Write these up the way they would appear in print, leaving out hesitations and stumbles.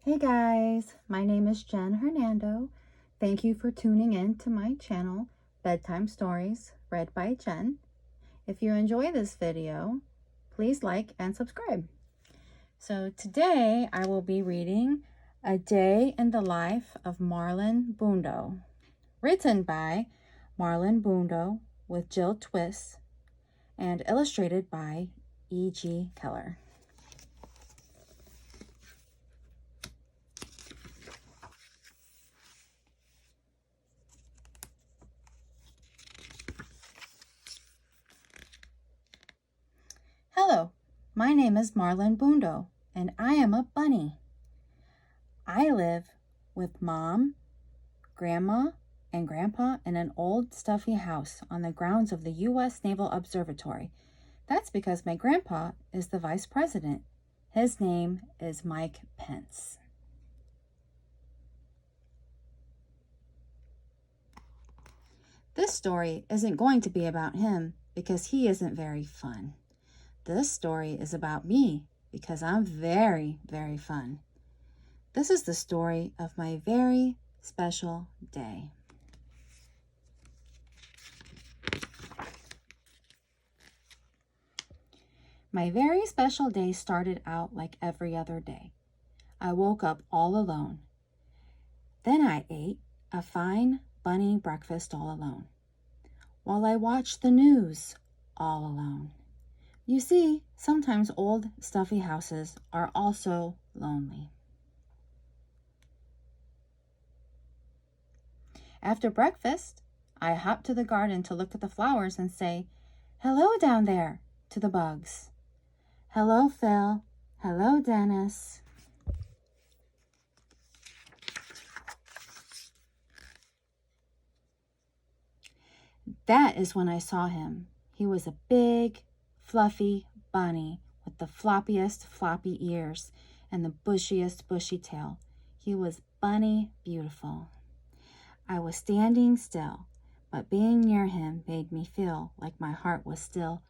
Hey guys, my name is Jen Hernando. Thank you for tuning in to my channel, Bedtime Stories Read by Jen. If you enjoy this video, please like and subscribe. So today I will be reading A Day in the Life of Marlon Bundo, written by Marlon Bundo with Jill Twiss and illustrated by E.G. Keller. Hello, my name is Marlon Bundo, and I am a bunny. I live with Mom, Grandma, and Grandpa in an old stuffy house on the grounds of the U.S. Naval Observatory. That's because my grandpa is the vice president. His name is Mike Pence. This story isn't going to be about him because he isn't very fun. This story is about me because I'm very, very fun. This is the story of my very special day. My very special day started out like every other day. I woke up all alone. Then I ate a fine bunny breakfast all alone, while I watched the news all alone. You see, sometimes old stuffy houses are also lonely. After breakfast, I hopped to the garden to look at the flowers and say, "Hello down there," to the bugs. "Hello, Phil. Hello, Dennis." That is when I saw him. He was a big, fluffy bunny with the floppiest floppy ears and the bushiest bushy tail. He was bunny beautiful. I was standing still, but being near him made me feel like my heart was still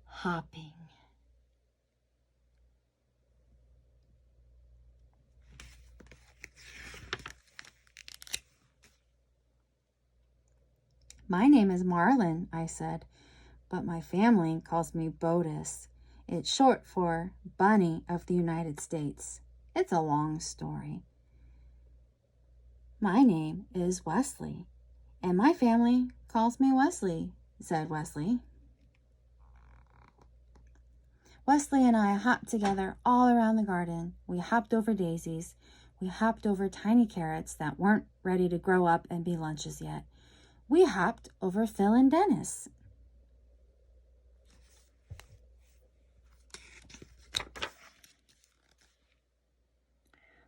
hopping. "My name is Marlon," I said, "but my family calls me Botus. It's short for Bunny of the United States. It's a long story." "My name is Wesley, and my family calls me Wesley," said Wesley. Wesley and I hopped together all around the garden. We hopped over daisies. We hopped over tiny carrots that weren't ready to grow up and be lunches yet. We hopped over Phil and Dennis.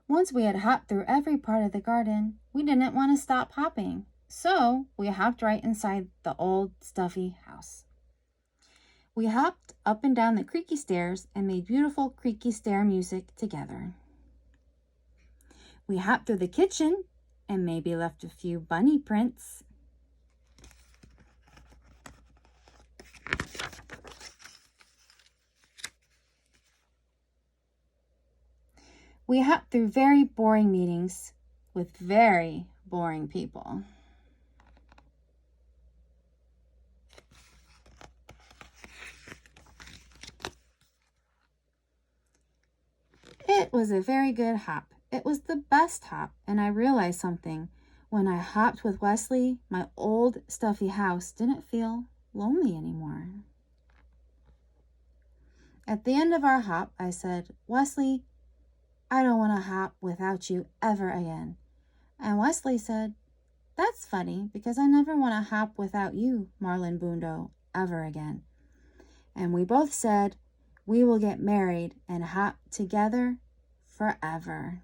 Once we had hopped through every part of the garden, we didn't want to stop hopping, so we hopped right inside the old stuffy house. We hopped up and down the creaky stairs and made beautiful creaky stair music together. We hopped through the kitchen and maybe left a few bunny prints. We hopped through very boring meetings with very boring people. It was a very good hop. It was the best hop, and I realized something. When I hopped with Wesley, my old stuffy house didn't feel lonely anymore. At the end of our hop, I said, "Wesley, I don't want to hop without you ever again." And Wesley said, "That's funny because I never want to hop without you, Marlon Bundo, ever again." And we both said, "We will get married and hop together forever."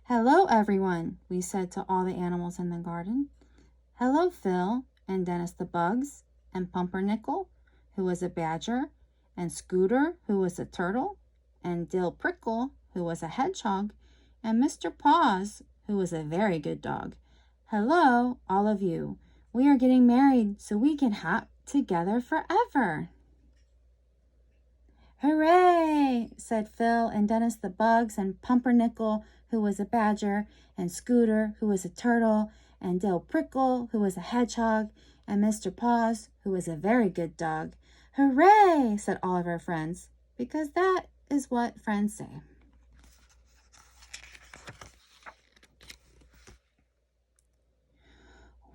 "Hello, everyone," we said to all the animals in the garden. "Hello, Phil and Dennis the bugs, and Pumpernickel, who was a badger, and Scooter, who was a turtle, and Dill Prickle, who was a hedgehog, and Mr. Paws, who was a very good dog. Hello, all of you. We are getting married so we can hop together forever." "Hooray!" said Phil and Dennis the Bugs and Pumpernickel, who was a badger, and Scooter, who was a turtle, and Dill Prickle, who was a hedgehog, and Mr. Paws, who was a very good dog. "Hooray!" said all of our friends, because that is what friends say.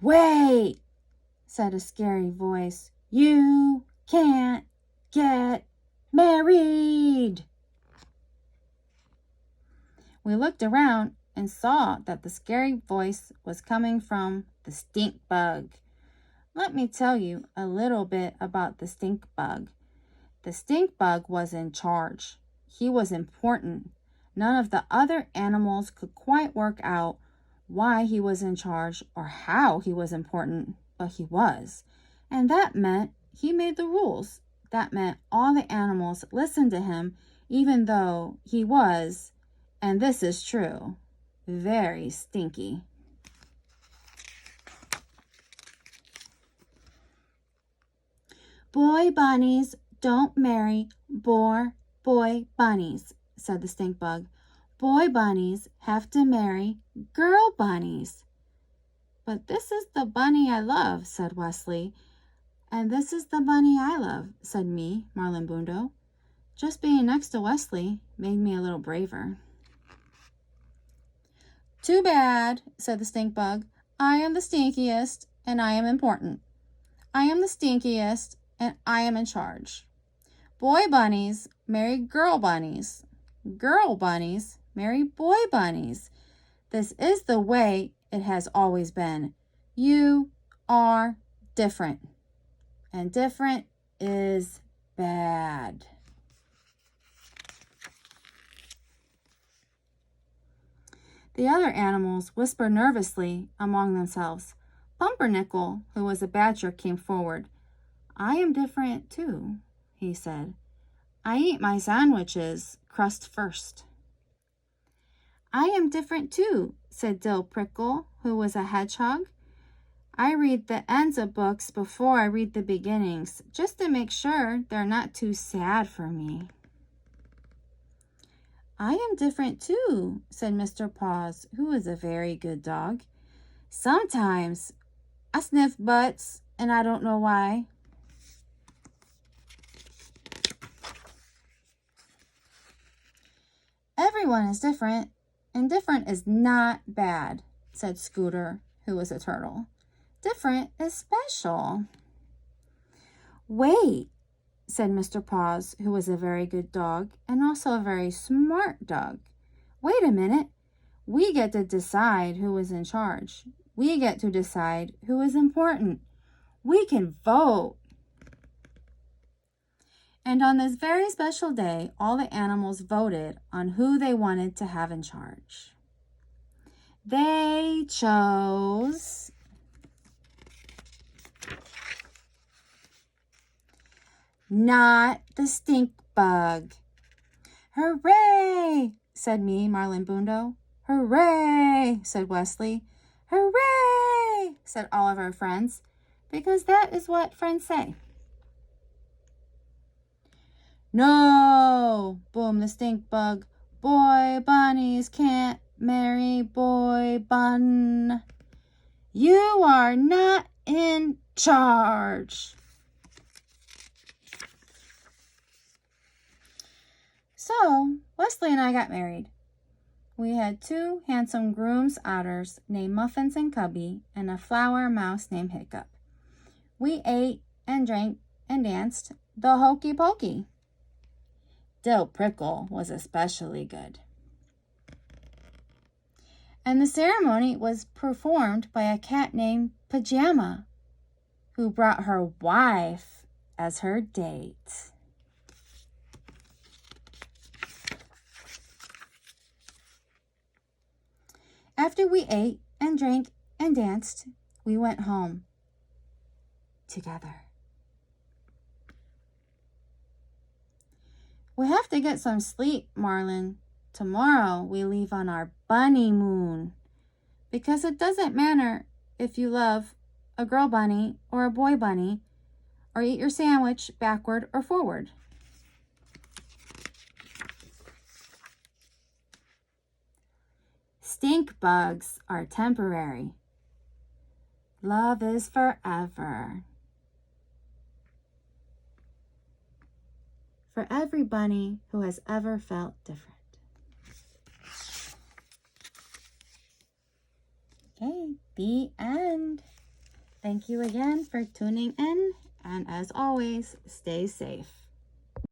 "Wait!" said a scary voice. "You can't get married." We looked around and saw that the scary voice was coming from the stink bug. Let me tell you a little bit about the stink bug. The stink bug was in charge. He was important. None of the other animals could quite work out why he was in charge or how he was important, but he was. And that meant he made the rules. That meant all the animals listened to him, even though he was, and this is true, very stinky. "Boy bunnies don't marry boy bunnies," said the stink bug. "Boy bunnies have to marry girl bunnies." "But this is the bunny I love," said Wesley. "And this is the bunny I love," said me, Marlon Bundo. Just being next to Wesley made me a little braver. "Too bad," said the stink bug. "I am the stinkiest, and I am important. I am the stinkiest, and I am in charge. Boy bunnies marry girl bunnies. Girl bunnies marry boy bunnies. This is the way it has always been. You are different, and different is bad." The other animals whispered nervously among themselves. Pumpernickel, who was a badger, came forward. "I am different too," he said. "I eat my sandwiches crust first." "I am different too," said Dill Prickle, who was a hedgehog. "I read the ends of books before I read the beginnings, just to make sure they're not too sad for me." "I am different too," said Mr. Paws, who was a very good dog. "Sometimes I sniff butts, and I don't know why." "Everyone is different, and different is not bad," said Scooter, who was a turtle. "Different is special." "Wait," said Mr. Paws, who was a very good dog and also a very smart dog. "Wait a minute. We get to decide who is in charge. We get to decide who is important. We can vote." And on this very special day, all the animals voted on who they wanted to have in charge. They chose not the stink bug. "Hooray!" said me, Marlon Bundo. "Hooray!" said Wesley. "Hooray!" said all of our friends, because that is what friends say. "No!" boomed the stink bug. "Boy bunnies can't marry boy bun. You are not in charge." So Wesley and I got married. We had 2 handsome groom's otters named Muffins and Cubby, and a flower mouse named Hiccup. We ate and drank and danced the hokey pokey. Dill Prickle was especially good. And the ceremony was performed by a cat named Pajama, who brought her wife as her date. After we ate and drank and danced, we went home together. "We have to get some sleep, Marlon. Tomorrow we leave on our bunny moon, because it doesn't matter if you love a girl bunny or a boy bunny, or eat your sandwich backward or forward." Stink bugs are temporary. Love is forever. For every bunny who has ever felt different. Okay, the end. Thank you again for tuning in, and as always, stay safe.